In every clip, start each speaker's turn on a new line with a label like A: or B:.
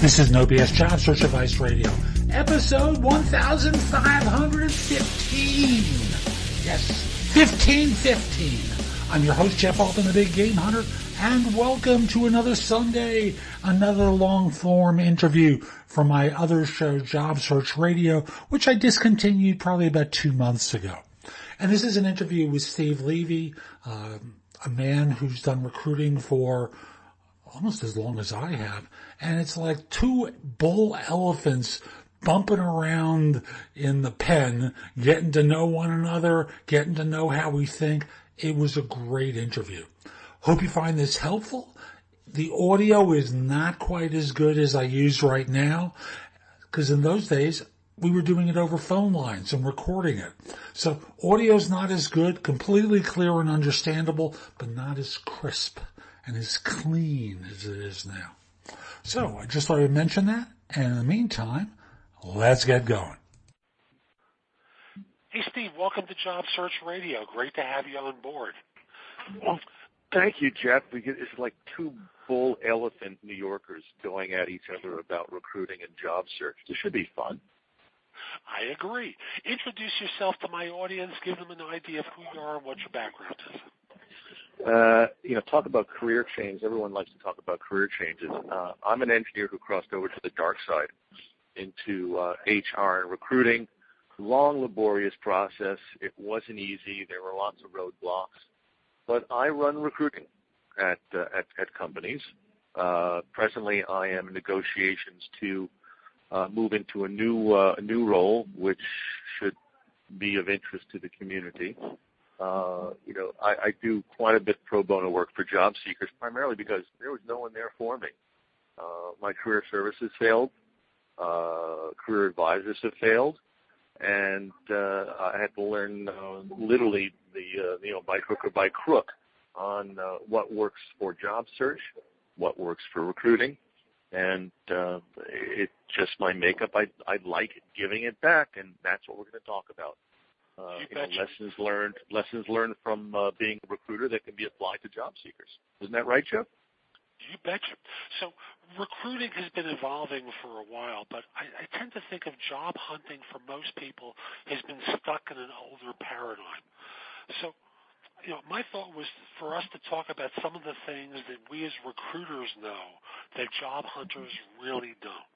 A: This is No BS Job Search Advice Radio, episode 1515. Yes, 1515. I'm your host, Jeff Altman, the Big Game Hunter, and welcome to another Sunday, another long-form interview from my other show, Job Search Radio, which I discontinued probably about 2 months ago. And this is an interview with Steve Levy, a man who's done recruiting for almost as long as I have. And it's like two bull elephants bumping around in the pen, getting to know one another, getting to know how we think. It was a great interview. Hope you find this helpful. The audio is not quite as good as I use right now, because in those days, we were doing it over phone lines and recording it. So audio's not as good, completely clear and understandable, but not as crisp and as clean as it is now. So I just thought I'd mention that. And in the meantime, let's get going.
B: Hey, Steve, welcome to Job Search Radio. Great to have you on board.
C: Well, thank you, Jeff. It's like two bull elephant New Yorkers going at each other about recruiting and job search. This should be fun.
B: I agree. Introduce yourself to my audience. Give them an idea of who you are and what your background is.
C: Talk about career change. Everyone likes to talk about career changes. I'm an engineer who crossed over to the dark side into HR and recruiting. Long, laborious process. It wasn't easy. There were lots of roadblocks. But I run recruiting at companies. Presently, I am in negotiations to move into a new role, which should be of interest to the community. I do quite a bit pro bono work for job seekers, primarily because there was no one there for me. My career services failed. Career advisors have failed. And I had to learn literally by hook or by crook on what works for job search, what works for recruiting. And it's just my makeup. I like giving it back, and that's what we're going to talk about. Lessons learned from being a recruiter that can be applied to job seekers. Isn't that right, Jeff?
B: You betcha. So recruiting has been evolving for a while, but I tend to think of job hunting for most people has been stuck in an older paradigm. So, my thought was for us to talk about some of the things that we as recruiters know that job hunters really don't.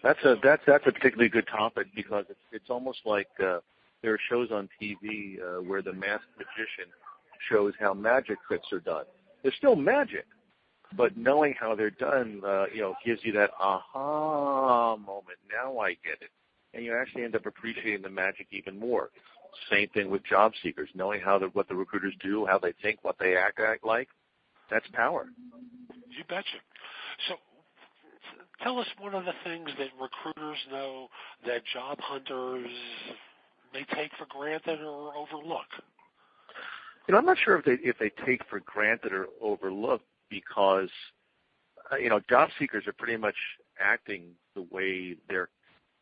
C: That's a particularly good topic because it's almost like there are shows on TV where the masked magician shows how magic tricks are done. They're still magic, but knowing how they're done, gives you that aha moment. Now I get it, and you actually end up appreciating the magic even more. Same thing with job seekers, knowing what the recruiters do, how they think, what they act like. That's power.
B: You betcha. So tell us one of the things that recruiters know that job hunters may take for granted or overlook.
C: I'm not sure if they take for granted or overlook because, job seekers are pretty much acting the way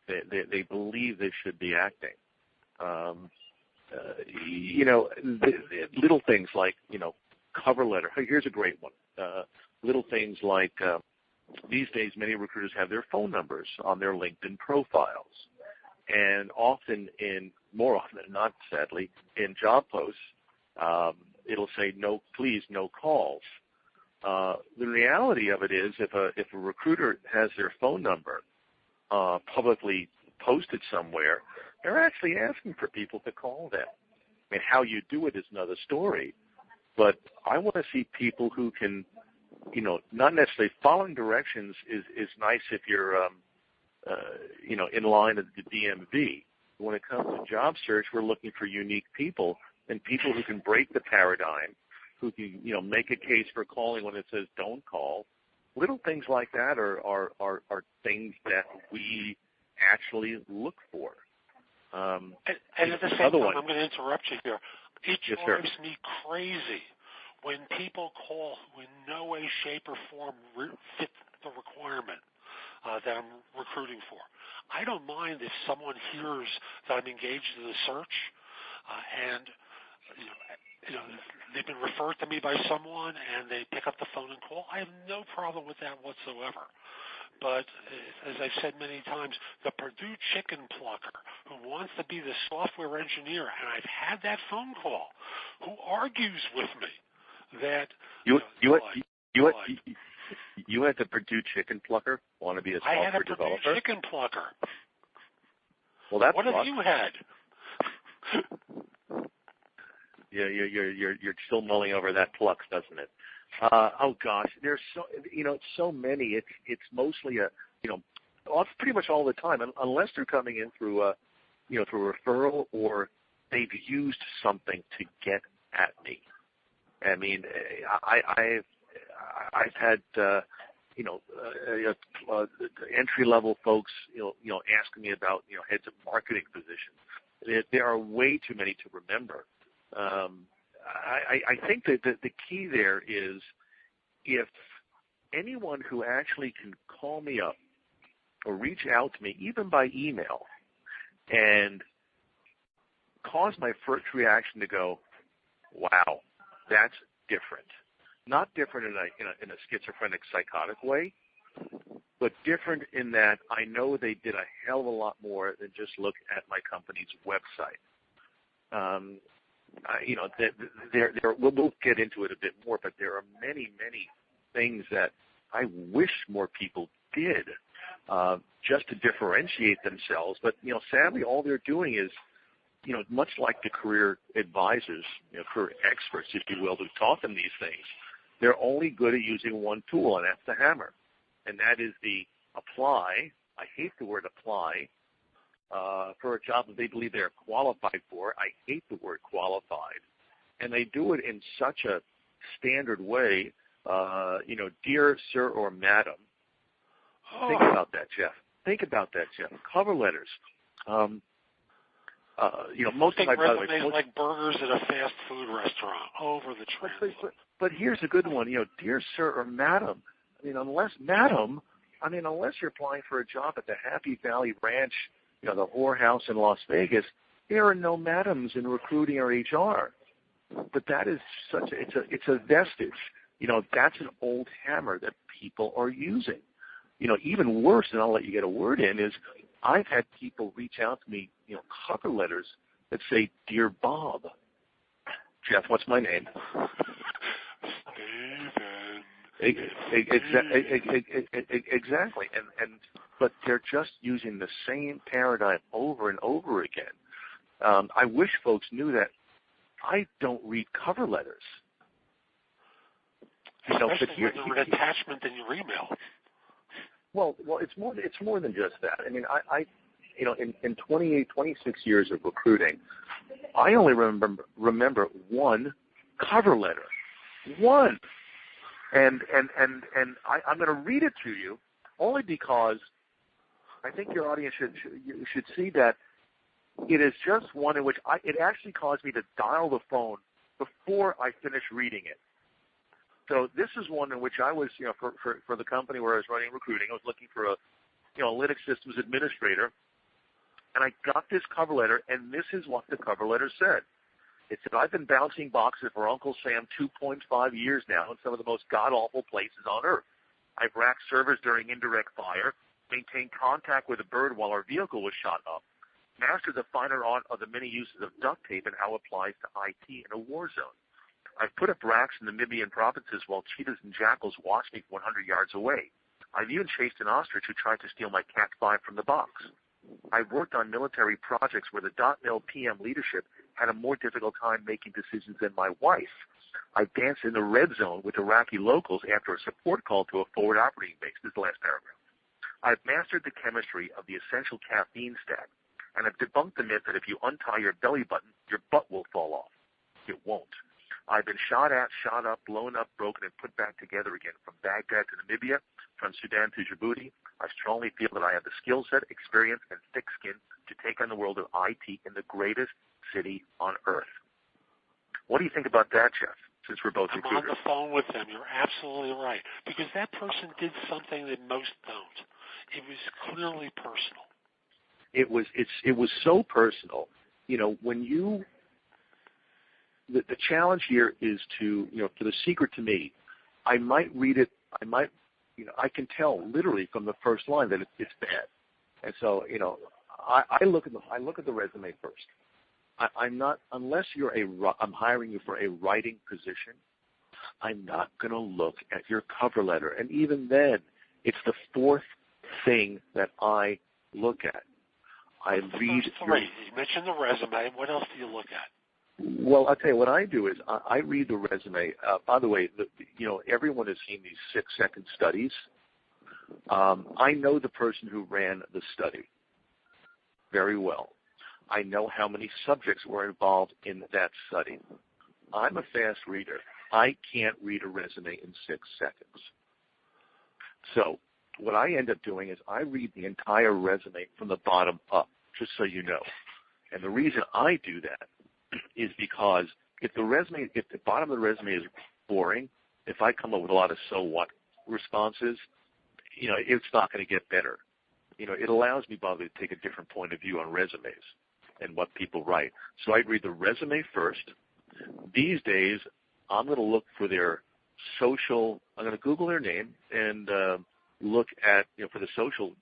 C: they believe they should be acting. Little things like, cover letter. Here's a great one. Little things like these days many recruiters have their phone numbers on their LinkedIn profiles. And more often than not, sadly, in job posts, it'll say, no, please, no calls. The reality of it is if a recruiter has their phone number publicly posted somewhere, they're actually asking for people to call them. I mean, how you do it is another story. But I want to see people who can, not necessarily following directions is nice if you're, in line at the DMV. When it comes to job search, we're looking for unique people and people who can break the paradigm, who can, make a case for calling when it says don't call. Little things like that are things that we actually look for.
B: And at the same time, I'm going to interrupt you here. It drives me crazy when people call who in no way, shape, or form fit the requirement that I'm recruiting for. I don't mind if someone hears that I'm engaged in a search and they've been referred to me by someone and they pick up the phone and call. I have no problem with that whatsoever. But as I've said many times, the Purdue chicken plucker who wants to be the software engineer, and I've had that phone call, who argues with me that
C: you had the Purdue chicken plucker want to be a software developer?
B: I had a Purdue chicken plucker.
C: Well, that's
B: what have you had?
C: Yeah, you're still mulling over that Plux, doesn't it? Oh gosh, there's so many. It's mostly it's pretty much all the time, unless they're coming in through through referral or they've used something to get at me. I mean, I've had entry level folks asking me about heads of marketing positions. There are way too many to remember. I think that the key there is if anyone who actually can call me up or reach out to me, even by email, and cause my first reaction to go, wow, that's different. Not different in a schizophrenic, psychotic way, but different in that I know they did a hell of a lot more than just look at my company's website. We'll get into it a bit more, but there are many, many things that I wish more people did just to differentiate themselves. But, sadly, all they're doing is, much like the career advisors, career experts, if you will, who taught them these things, they're only good at using one tool, and that's the hammer. And that is the apply. I hate the word apply. For a job that they believe they're qualified for. I hate the word qualified. And they do it in such a standard way, dear sir or madam. Oh. Think about that, Jeff. Cover letters. Most of my
B: resumes like burgers at a fast food restaurant over the transom.
C: But here's a good one. Dear sir or madam. Unless you're applying for a job at the Happy Valley Ranch, the whorehouse in Las Vegas, there are no madams in recruiting or HR. But that is it's a vestige. That's an old hammer that people are using. Even worse, and I'll let you get a word in, is I've had people reach out to me, cover letters that say, Dear Bob. Jeff, what's my name? Exactly. But they're just using the same paradigm over and over again. I wish folks knew that I don't read cover letters.
B: Especially when they're an attachment in your email.
C: Well, it's more than just that. I mean, I in 26 years of recruiting, I only remember one cover letter. One. And I'm going to read it to you only because I think your audience should see that it is just one in which it actually caused me to dial the phone before I finished reading it. So this is one in which I was, for the company where I was running recruiting, I was looking for a Linux systems administrator, and I got this cover letter, and this is what the cover letter said. It said, I've been bouncing boxes for Uncle Sam 2.5 years now in some of the most god-awful places on Earth. I've racked servers during indirect fire, maintained contact with a bird while our vehicle was shot up, mastered the finer art of the many uses of duct tape and how it applies to IT in a war zone. I've put up racks in the Namibian provinces while cheetahs and jackals watched me 100 yards away. I've even chased an ostrich who tried to steal my Cat 5 from the box. I've worked on military projects where the .mil PM leadership had a more difficult time making decisions than my wife. I danced in the red zone with Iraqi locals after a support call to a forward operating base. This is the last paragraph. I've mastered the chemistry of the essential caffeine stack, and I've debunked the myth that if you untie your belly button, your butt will fall off. It won't. I've been shot at, shot up, blown up, broken, and put back together again from Baghdad to Namibia, from Sudan to Djibouti. I strongly feel that I have the skill set, experience, and thick skin to take on the world of IT in the greatest city on Earth. What do you think about that, Jeff, since we're both recruiters?
B: I'm on the phone with them. You're absolutely right. Because that person did something that most don't. It was clearly personal.
C: It was so personal. When you the challenge here is to, for the secret to me, I might read it, I can tell literally from the first line that it's bad. And so, I look at the resume first. I'm not, unless I'm hiring you for a writing position, I'm not going to look at your cover letter. And even then, it's the fourth thing that I look at. I read.
B: You mentioned the resume. What else do you look at?
C: Well, I'll tell you what I do is I read the resume. By the way, everyone has seen these 6-second studies. I know the person who ran the study very well. I know how many subjects were involved in that study. I'm a fast reader. I can't read a resume in 6 seconds. So what I end up doing is I read the entire resume from the bottom up, just so you know. And the reason I do that is because if the bottom of the resume is boring, if I come up with a lot of so what responses, it's not going to get better. It allows me, by the way, to take a different point of view on resumes and what people write. So I read the resume first. These days, I'm going to look for their social. I'm going to Google their name and look at for the social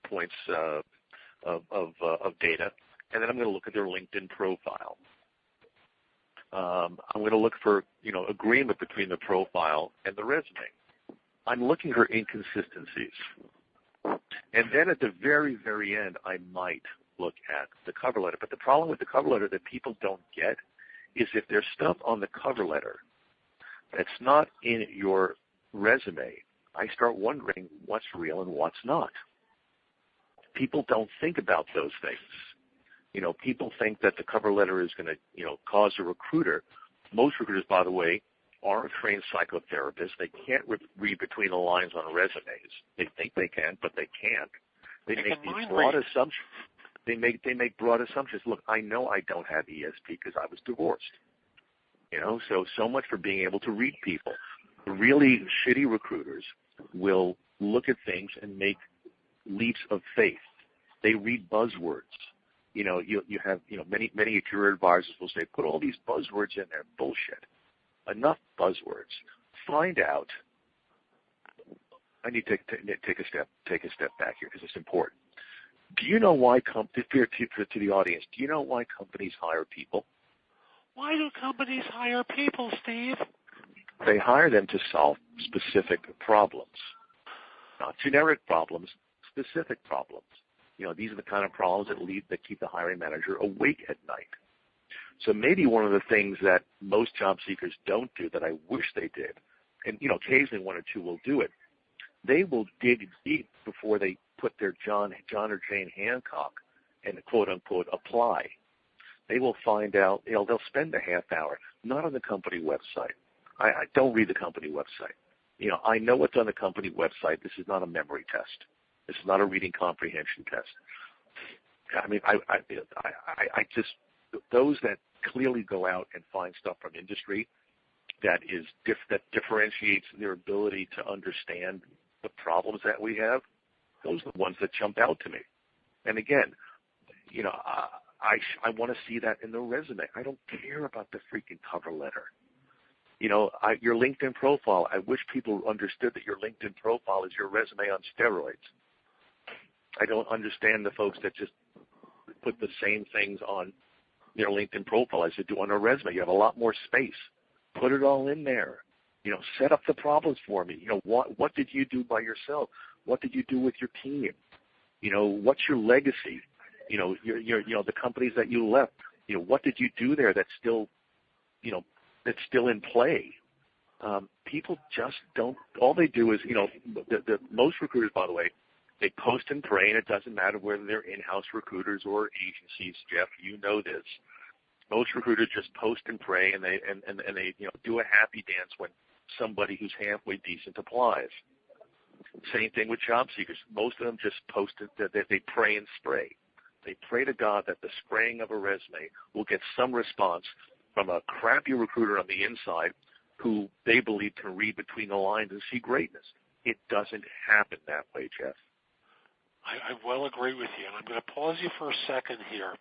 C: points of data, and then I'm going to look at their LinkedIn profile. I'm going to look for agreement between the profile and the resume. I'm looking for inconsistencies, and then at the very, very end, I might look at the cover letter. But the problem with the cover letter that people don't get is if there's stuff on the cover letter that's not in your resume, I start wondering what's real and what's not. People don't think about those things. People think that the cover letter is going to, cause a recruiter. Most recruiters, by the way, aren't trained psychotherapists. They can't read between the lines on resumes. They think they can, but they can't. They make these broad assumptions. They make broad assumptions. Look, I know I don't have ESP because I was divorced. So much for being able to read people. The really shitty recruiters will look at things and make leaps of faith. They read buzzwords. You have many of your advisors will say, put all these buzzwords in there. Bullshit. Enough buzzwords. Find out. I need to take a step back here because it's important. Do you know why to the audience? Do you know why companies hire people?
B: Why do companies hire people, Steve?
C: They hire them to solve specific problems, not generic problems, specific problems. These are the kind of problems that keep the hiring manager awake at night. So maybe one of the things that most job seekers don't do that I wish they did, and occasionally one or two will do it, they will dig deep before they put their John or Jane Hancock and quote unquote apply. They will find out. They'll spend a half hour not on the company website. I don't read the company website. I know what's on the company website. This is not a memory test. This is not a reading comprehension test. I mean, I just those that clearly go out and find stuff from industry that differentiates their ability to understand the problems that we have. Those are the ones that jump out to me. And again, I want to see that in the resume. I don't care about the freaking cover letter. Your LinkedIn profile, I wish people understood that your LinkedIn profile is your resume on steroids. I don't understand the folks that just put the same things on their LinkedIn profile as you do on a resume. You have a lot more space. Put it all in there. Set up the problems for me. What did you do by yourself? What did you do with your team? What's your legacy? The companies that you left. What did you do there that's still in play? People just don't. All they do is, the most recruiters, by the way, they post and pray, and it doesn't matter whether they're in-house recruiters or agencies. Jeff, you know this. Most recruiters just post and pray, and they do a happy dance when somebody who's halfway decent applies. Same thing with job seekers. Most of them just post it, they pray and spray. They pray to God that the spraying of a resume will get some response from a crappy recruiter on the inside who they believe can read between the lines and see greatness. It doesn't happen that way, Jeff.
B: I well agree with you, and I'm going to pause you for a second here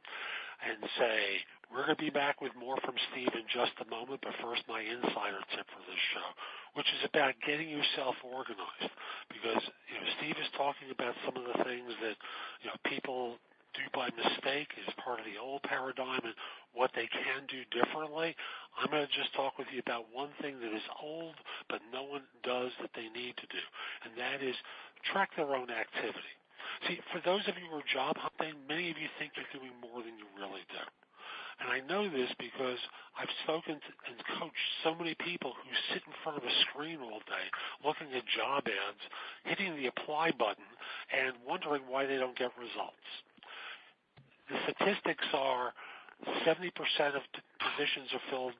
B: and say We're going to be back with more from Steve in just a moment, but first my insider tip for this show, which is about getting yourself organized. Because Steve is talking about some of the things that people do by mistake as part of the old paradigm and what they can do differently. I'm going to just talk with you about one thing that is old but no one does that they need to do, and that is track their own activity. See, for those of you who are job hunting, many of you think you're doing more than you really do. And I know this because I've spoken to and coached so many people who sit in front of a screen all day looking at job ads, hitting the apply button, and wondering why they don't get results. The statistics are 70% of positions are filled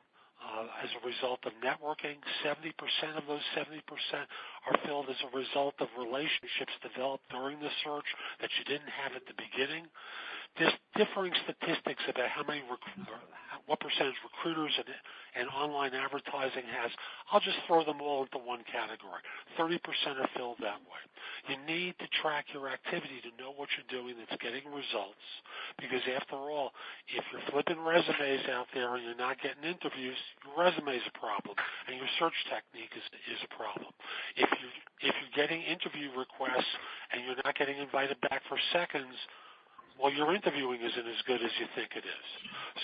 B: as a result of networking. 70% of those 70% are filled as a result of relationships developed during the search that you didn't have at the beginning. There's differing statistics about what percentage recruiters and online advertising has. I'll just throw them all into one category. 30% are filled that way. You need to track your activity to know what you're doing that's getting results, because after all, if you're flipping resumes out there and you're not getting interviews, your resume is a problem, and your search technique is a problem. If you're getting interview requests and you're not getting invited back for seconds, well, your interviewing isn't as good as you think it is.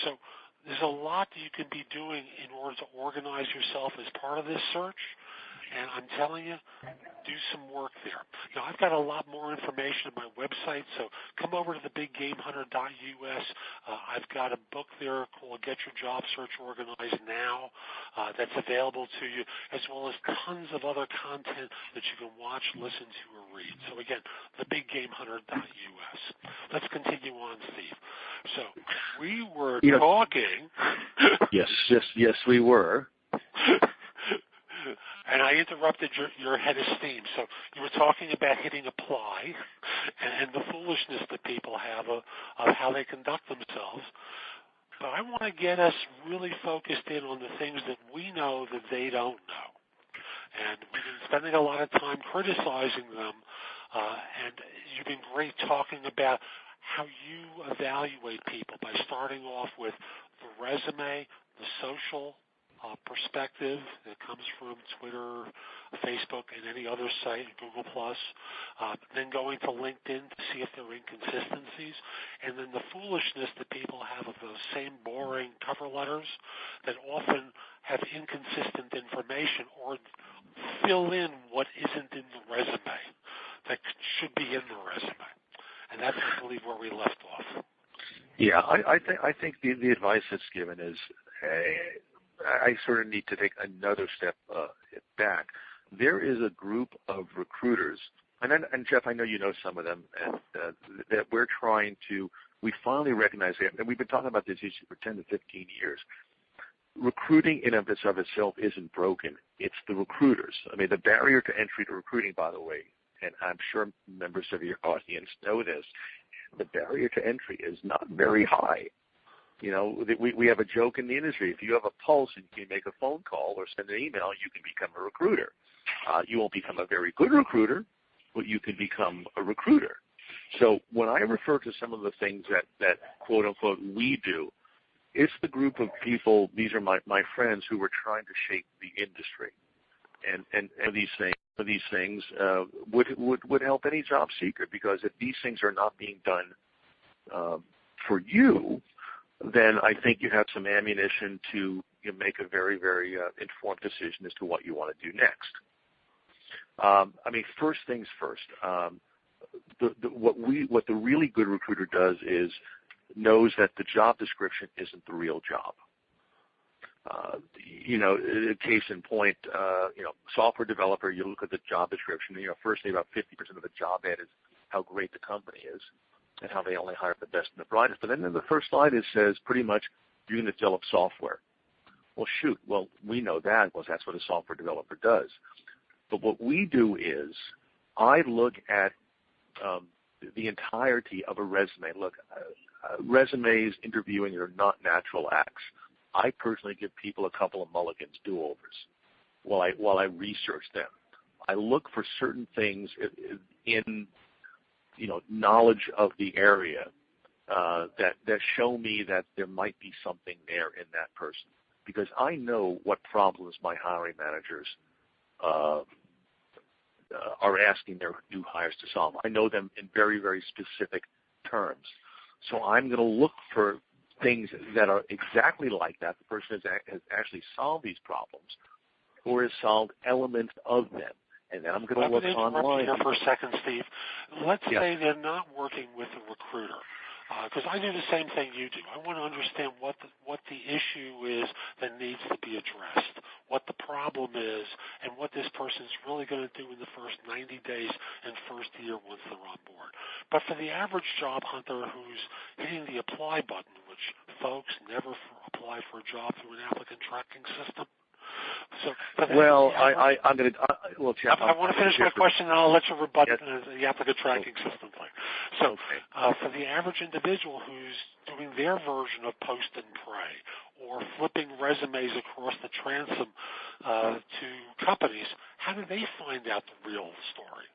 B: So there's a lot that you can be doing in order to organize yourself as part of this search. And I'm telling you, do some work there. I've got a lot more information on my website, so come over to thebiggamehunter.us. I've got a book there called Get Your Job Search Organized Now that's available to you, as well as tons of other content that you can watch, listen to, or read. So again, thebiggamehunter.us. Let's continue on, Steve. So we were talking.
C: Yes, we were.
B: And I interrupted your head of steam. So you were talking about hitting apply and the foolishness that people have of how they conduct themselves. But I want to get us really focused in on the things that we know that they don't know. And we've been spending a lot of time criticizing them, and you've been great talking about how you evaluate people by starting off with the resume, the social perspective that comes from Twitter, Facebook, and any other site, Google+, then going to LinkedIn to see if there are inconsistencies, and then the foolishness that people have of those same boring cover letters that often have inconsistent information or fill in what isn't in the resume that should be in the resume. And that's, I believe, where we left off.
C: Yeah, I think the advice that's given is I sort of need to take another step back. There is a group of recruiters, and Jeff, I know you know some of them, and that we finally recognize that, and we've been talking about this issue for 10 to 15 years. Recruiting in of itself isn't broken. It's the recruiters. I mean, the barrier to entry to recruiting, by the way, and I'm sure members of your audience know this, the barrier to entry is not very high. We have a joke in the industry. If you have a pulse and you can make a phone call or send an email, you can become a recruiter. You won't become a very good recruiter, but you can become a recruiter. So when I refer to some of the things that quote unquote we do, it's the group of people, these are my friends who are trying to shape the industry. And these things would help any job seeker, because if these things are not being done for you, then I think you have some ammunition to make a very, very informed decision as to what you want to do next. First things first. What the really good recruiter does is knows that the job description isn't the real job. Case in point, software developer, you look at the job description, firstly about 50% of the job ad is how great the company is and how they only hire the best and the brightest. But then in the first slide it says pretty much you're going to develop software. Well, shoot. Well, we know that. Well, that's what a software developer does. But what we do is I look at the entirety of a resume. Look, resumes, interviewing are not natural acts. I personally give people a couple of mulligans, do-overs, while I research them. I look for certain things in knowledge of the area that show me that there might be something there in that person, because I know what problems my hiring managers are asking their new hires to solve. I know them in very, very specific terms. So I'm going to look for things that are exactly like that. The person has actually solved these problems or has solved elements of them. And then I'm going to look online.
B: Here for a second, Steve. Let's say they're not working with a recruiter, because I do the same thing you do. I want to understand what the issue is that needs to be addressed, what the problem is, and what this person's really going to do in the first 90 days and first year once they're on board. But for the average job hunter who's hitting the apply button, which folks never apply for a job through an applicant tracking system. So,
C: I'm going to. Well, Jeff,
B: I want to finish my question, and I'll let you rebut the applicant tracking system thing. So, for the average individual who's doing their version of post and pray, or flipping resumes across the transom to companies, how do they find out the real story?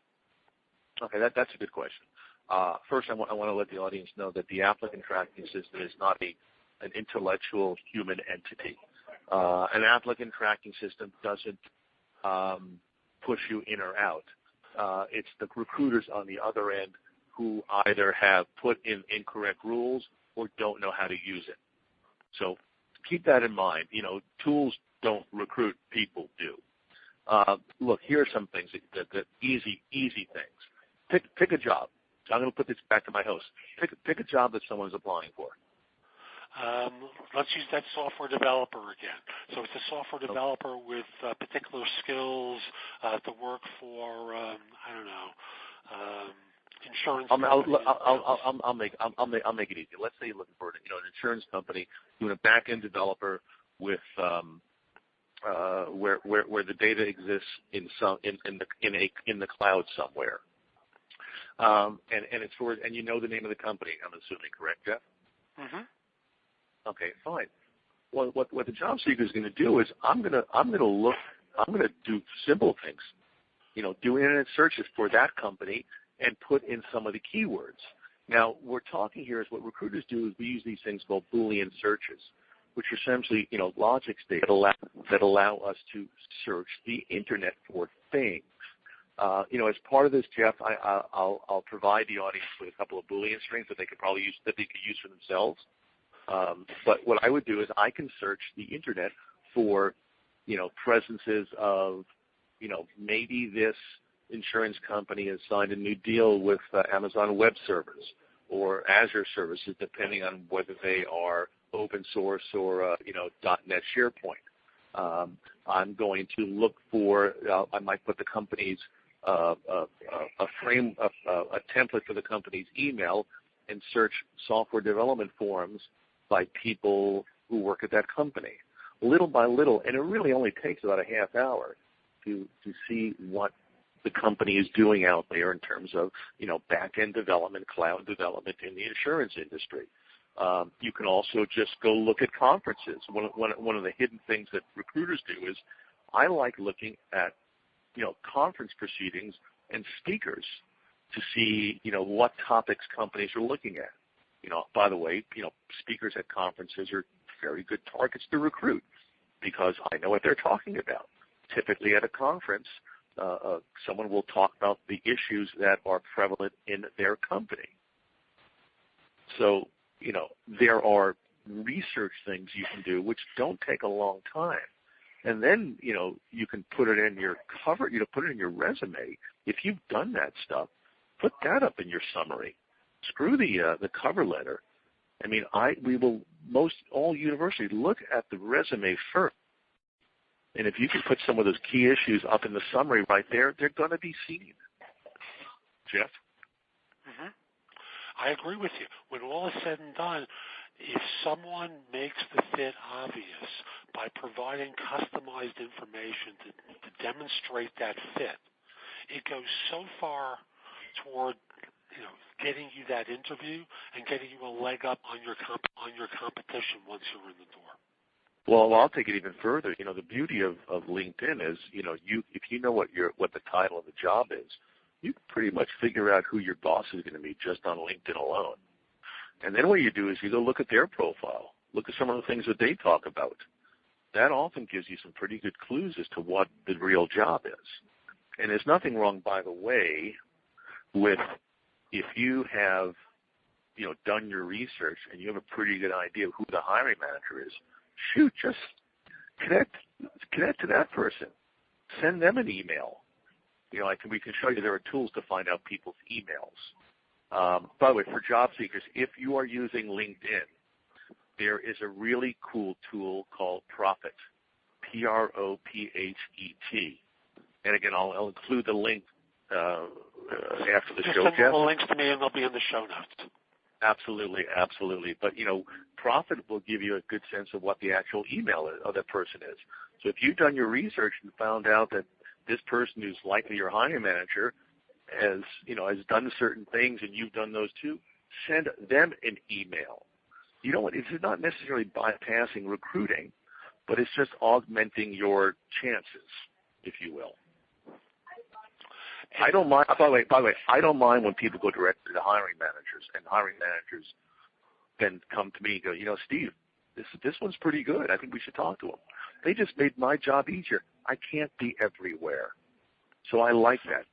C: Okay, that's a good question. First, I want to let the audience know that the applicant tracking system is not an intellectual human entity. An applicant tracking system doesn't push you in or out. It's the recruiters on the other end who either have put in incorrect rules or don't know how to use it. So keep that in mind. Tools don't recruit, people do. Look, here are some things that easy things. Pick a job. I'm going to put this back to my host. Pick a job that someone's applying for.
B: Let's use that software developer again. So it's a software developer with particular skills to work for, insurance.
C: I'll make it easy. Let's say you're looking for an insurance company doing a back-end developer with where the data exists in the cloud somewhere. And it's for, and you know the name of the company, I'm assuming, correct, Jeff?
B: Mm-hmm.
C: Okay, fine. Well, what the job seeker is going to do is I'm going to do simple things, do internet searches for that company and put in some of the keywords. Now, we're talking here is what recruiters do is we use these things called Boolean searches, which are essentially, logic statements that allow us to search the internet for things. As part of this, Jeff, I'll provide the audience with a couple of Boolean strings that they could use for themselves. But what I would do is I can search the internet for, presences of, maybe this insurance company has signed a new deal with Amazon Web Service or Azure services, depending on whether they are open source or, .NET SharePoint. I'm going to look for, I might put the company's, a template for the company's email and search software development forums by people who work at that company. Little by little, and it really only takes about a half hour to see what the company is doing out there in terms of, back-end development, cloud development in the insurance industry. You can also just go look at conferences. One of the hidden things that recruiters do is I like looking at, conference proceedings and speakers to see, what topics companies are looking at. By the way, speakers at conferences are very good targets to recruit because I know what they're talking about. Typically at a conference, someone will talk about the issues that are prevalent in their company. So, there are research things you can do which don't take a long time. And then, you can put it in your cover, put it in your resume. If you've done that stuff, put that up in your summary. Screw the cover letter. I mean, all universities look at the resume first. And if you can put some of those key issues up in the summary right there, they're going to be seen. Jeff?
B: Mm-hmm. I agree with you. When all is said and done, if someone makes the fit obvious by providing customized information to demonstrate that fit, it goes so far toward getting you that interview and getting you a leg up on your competition once you're in the door.
C: Well, I'll take it even further. The beauty of LinkedIn is, if you know what the title of the job is, you can pretty much figure out who your boss is going to be just on LinkedIn alone. And then what you do is you go look at their profile, look at some of the things that they talk about. That often gives you some pretty good clues as to what the real job is. And there's nothing wrong, by the way, with if you have, done your research and you have a pretty good idea of who the hiring manager is, shoot, just connect to that person. Send them an email. We can show you there are tools to find out people's emails. By the way, for job seekers, if you are using LinkedIn, there is a really cool tool called Prophet, Prophet. And again, I'll include the link after the show,
B: Just
C: Jeff.
B: send the links to me, and they'll be in the show notes.
C: Absolutely. But, Prophet will give you a good sense of what the actual email of that person is. So if you've done your research and found out that this person who's likely your hiring manager has done certain things and you've done those too, send them an email. You know what? It's not necessarily bypassing recruiting, but it's just augmenting your chances, if you will. I don't mind. By the way, I don't mind when people go directly to hiring managers, and hiring managers then come to me and go, Steve, this one's pretty good. I think we should talk to him. They just made my job easier. I can't be everywhere, so I like that.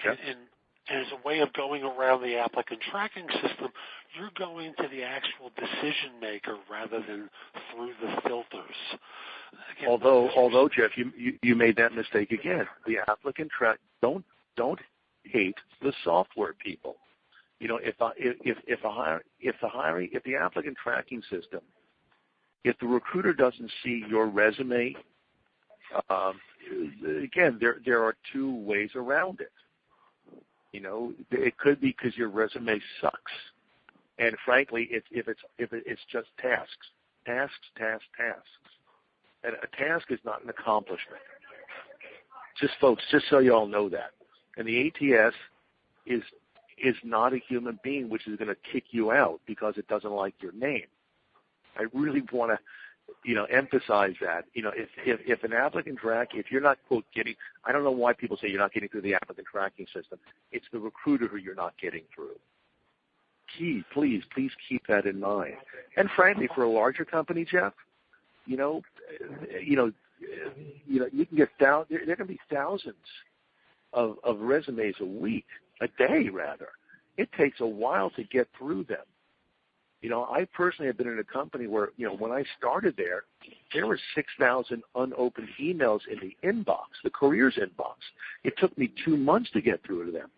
B: And as a way of going around the applicant tracking system, you're going to the actual decision maker rather than through the filters. Again,
C: although Jeff, you made that mistake again. The applicant track don't hate the software people. If the applicant tracking system, if the recruiter doesn't see your resume, again, there are two ways around it. It could be because your resume sucks, and frankly, if it's just tasks. And a task is not an accomplishment. Just so you all know that. And the ATS is not a human being which is going to kick you out because it doesn't like your name. I really want to, emphasize that. If an applicant if you're not, quote, getting, I don't know why people say you're not getting through the applicant tracking system. It's the recruiter who you're not getting through. Please keep that in mind. And frankly, for a larger company, Jeff, you can get down. There can be thousands of resumes a day rather. It takes a while to get through them. I personally have been in a company where, when I started there were 6,000 unopened emails in the inbox, the careers inbox. It took me 2 months to get through to them,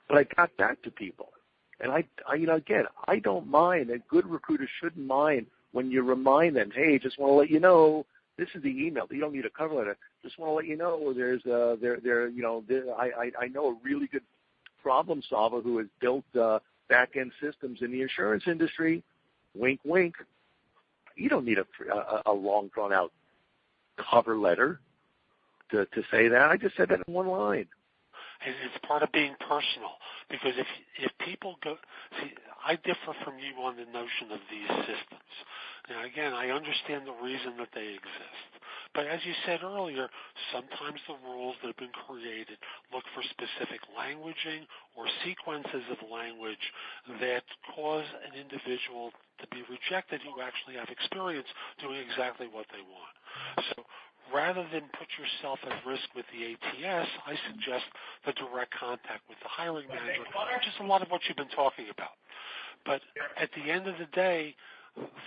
C: but I got back to people. And I don't mind. A good recruiter shouldn't mind when you remind them, hey, just want to let you know, this is the email. You don't need a cover letter. Just want to let you know I know a really good problem solver who has built back-end systems in the insurance industry. Wink, wink. You don't need a long, drawn-out cover letter to say that. I just said that in one line.
B: And it's part of being personal, because if people go, see, I differ from you on the notion of these systems. Now, again, I understand the reason that they exist. But as you said earlier, sometimes the rules that have been created look for specific languaging or sequences of language that cause an individual to be rejected who actually have experience doing exactly what they want. So rather than put yourself at risk with the ATS, I suggest the direct contact with the hiring manager, which is a lot of what you've been talking about. But at the end of the day,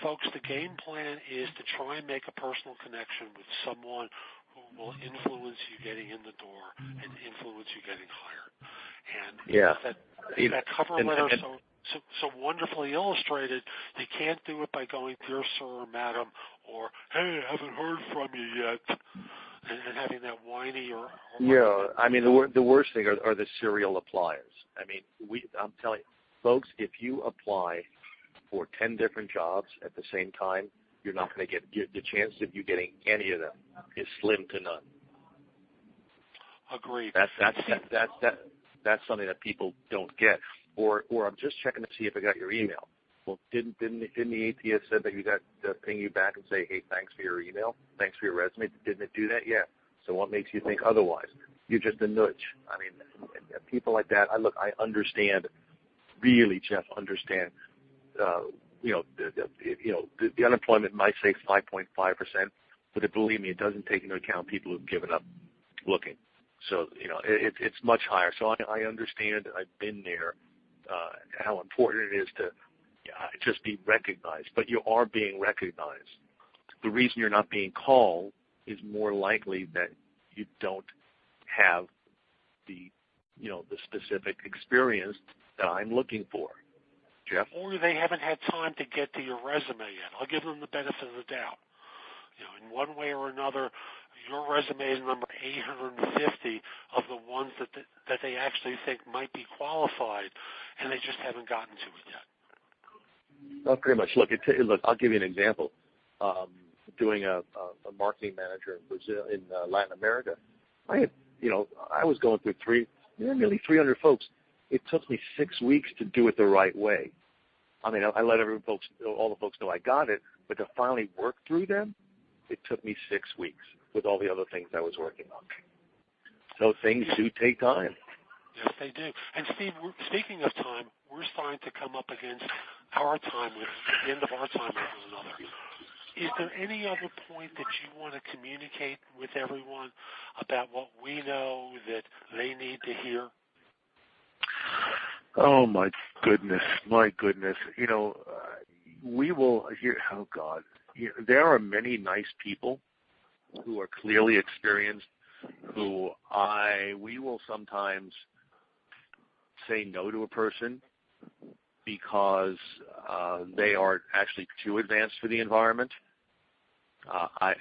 B: folks, the game plan is to try and make a personal connection with someone who will influence you getting in the door and influence you getting hired. And that cover letter so wonderfully illustrated, you can't do it by going, dear sir or madam, or, hey, I haven't heard from you yet, and having that whiny or
C: I mean, the worst thing are the serial appliers. I mean, I'm telling you, folks, if you apply for 10 different jobs at the same time, you're not going to get the chance of you getting any of them is slim to none.
B: Agreed.
C: That's something that people don't get. Or I'm just checking to see if I got your email. Well, didn't the ATS said that you got to ping you back and say, hey, thanks for your email, thanks for your resume? Didn't it do that? Yeah. So what makes you think otherwise? You're just a nudge. I mean, people like that. I understand. Really, Jeff, understand the unemployment might say 5.5%, but believe me, it doesn't take into account people who've given up looking. So, it's much higher. So I understand, I've been there, how important it is to just be recognized. But you are being recognized. The reason you're not being called is more likely that you don't have the specific experience that I'm looking for. Jeff?
B: Or they haven't had time to get to your resume yet. I'll give them the benefit of the doubt. In one way or another, your resume is number 850 of the ones that they actually think might be qualified, and they just haven't gotten to it yet.
C: Not pretty much. Look, I'll give you an example. Doing a marketing manager in Brazil, in Latin America, I was going through nearly 300 folks. It took me 6 weeks to do it the right way. I mean, I let all the folks know I got it, but to finally work through them, it took me 6 weeks with all the other things I was working on. So things do take time.
B: Yes, they do. And Steve, speaking of time, we're starting to come up against our time, with the end of our time with one another. Is there any other point that you want to communicate with everyone about what we know that they need to hear?
C: Oh, my goodness. We will hear, oh, God. There are many nice people who are clearly experienced who we will sometimes say no to a person because they are actually too advanced for the environment. I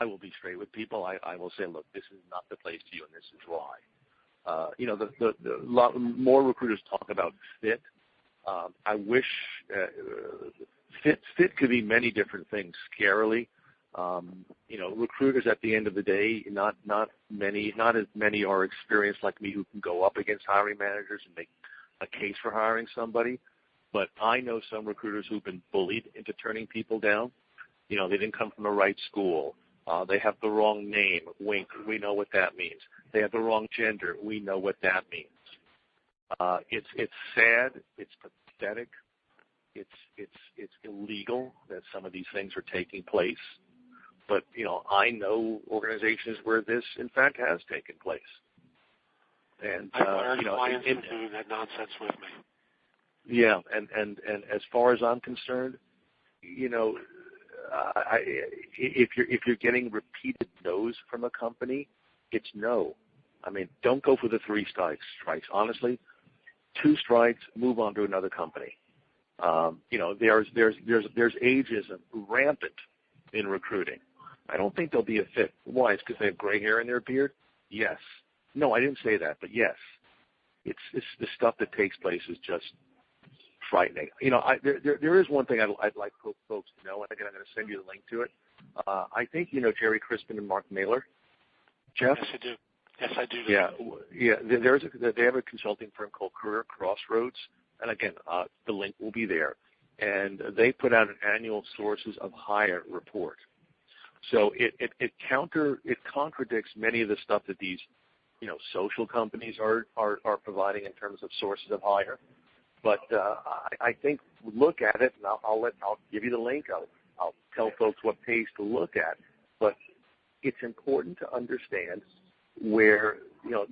C: will be straight with people. I will say, look, this is not the place for you, and this is why. The lot more recruiters talk about fit. I wish fit could be many different things. Scarily, recruiters at the end of the day, not as many are experienced like me who can go up against hiring managers and make a case for hiring somebody. But I know some recruiters who've been bullied into turning people down. They didn't come from the right school. They have the wrong name. Wink. We know what that means. They have the wrong gender. We know what that means. It's sad. It's pathetic. It's illegal that some of these things are taking place. But I know organizations where this, in fact, has taken place. And
B: I've learned clients from doing that nonsense with me.
C: Yeah, and as far as I'm concerned, if you're getting repeated no's from a company, it's no. I mean, don't go for the 3 strikes. Honestly, 2 strikes, move on to another company. There's ageism rampant in recruiting. I don't think they'll be a fit. Why? It's because they have gray hair in their beard? Yes. No, I didn't say that, but yes. It's the stuff that takes place is just frightening. There is one thing I'd like folks to know, and again, I'm going to send you the link to it. I think Jerry Crispin and Mark Naylor. Jeff?
B: Yes, I do. Yes, I do.
C: Yeah. They have a consulting firm called Career Crossroads, and again, the link will be there. And they put out an annual sources of hire report. So it contradicts many of the stuff that these social companies are providing in terms of sources of hire. But I think look at it, and I'll give you the link. I'll tell folks what page to look at. But it's important to understand where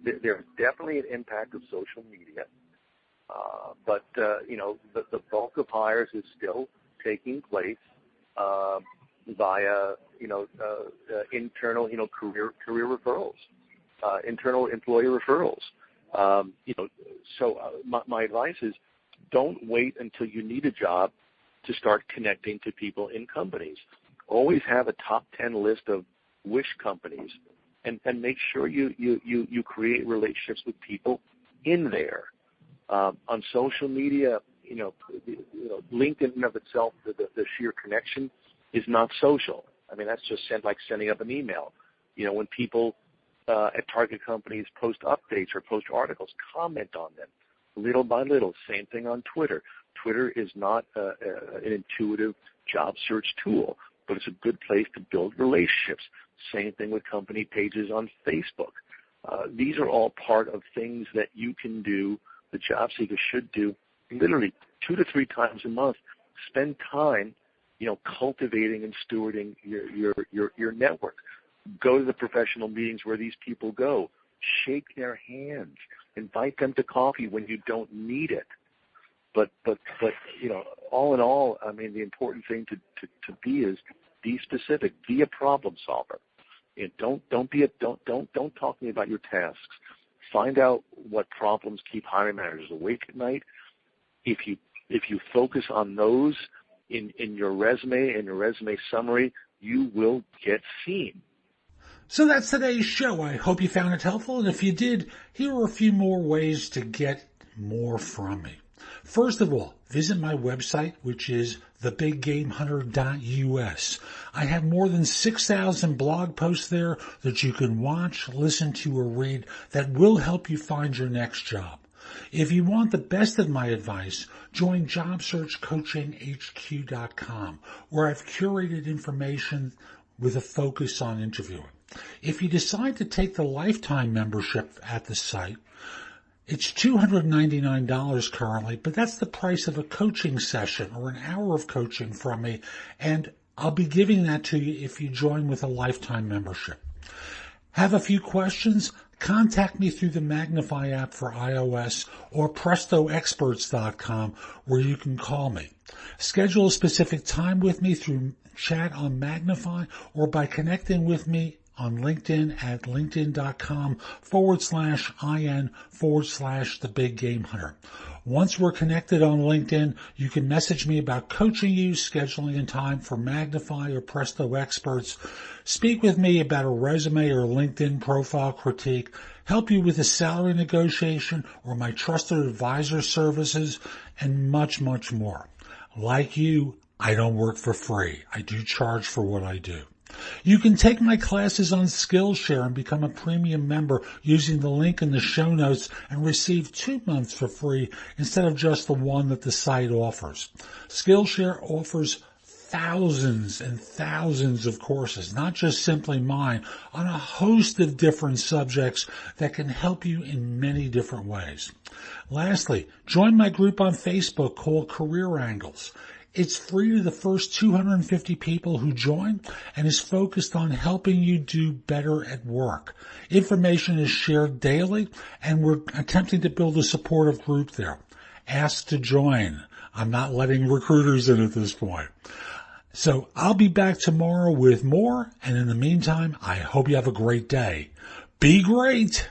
C: there's definitely an impact of social media. But the bulk of hires is still taking place via internal career referrals, internal employee referrals. So my advice is, don't wait until you need a job to start connecting to people in companies. Always have a top 10 list of wish companies, and make sure you create relationships with people in there. On social media, LinkedIn in of itself, the sheer connection is not social. I mean, that's just like sending up an email. When people at target companies post updates or post articles, comment on them little by little. Same thing on Twitter. Twitter is not an intuitive job search tool, but it's a good place to build relationships. Same thing with company pages on Facebook. These are all part of things that you can do, the job seeker should do, literally 2 to 3 times a month, spend time, cultivating and stewarding your network. Go to the professional meetings where these people go. Shake their hands. Invite them to coffee when you don't need it. But all in all, I mean, the important thing to be is be specific. Be a problem solver. Don't talk to me about your tasks. Find out what problems keep hiring managers awake at night. If you focus on those in your resume and your resume summary, you will get seen.
A: So that's today's show. I hope you found it helpful. And if you did, here are a few more ways to get more from me. First of all, visit my website, which is thebiggamehunter.us. I have more than 6,000 blog posts there that you can watch, listen to, or read that will help you find your next job. If you want the best of my advice, join JobSearchCoachingHQ.com, where I've curated information with a focus on interviewing. If you decide to take the lifetime membership at the site, it's $299 currently, but that's the price of a coaching session or an hour of coaching from me, and I'll be giving that to you if you join with a lifetime membership. Have a few questions? Contact me through the Magnify app for iOS or PrestoExperts.com, where you can call me. Schedule a specific time with me through chat on Magnify or by connecting with me on LinkedIn at linkedin.com/IN/The Big Game Hunter. Once we're connected on LinkedIn, you can message me about coaching you, scheduling a time for Magnify or Presto Experts, speak with me about a resume or LinkedIn profile critique, help you with a salary negotiation or my trusted advisor services, and much, much more. Like you, I don't work for free. I do charge for what I do. You can take my classes on Skillshare and become a premium member using the link in the show notes and receive 2 months for free instead of just the one that the site offers. Skillshare offers thousands and thousands of courses, not just simply mine, on a host of different subjects that can help you in many different ways. Lastly, join my group on Facebook called Career Angles. It's free to the first 250 people who join and is focused on helping you do better at work. Information is shared daily, and we're attempting to build a supportive group there. Ask to join. I'm not letting recruiters in at this point. So I'll be back tomorrow with more, and in the meantime, I hope you have a great day. Be great!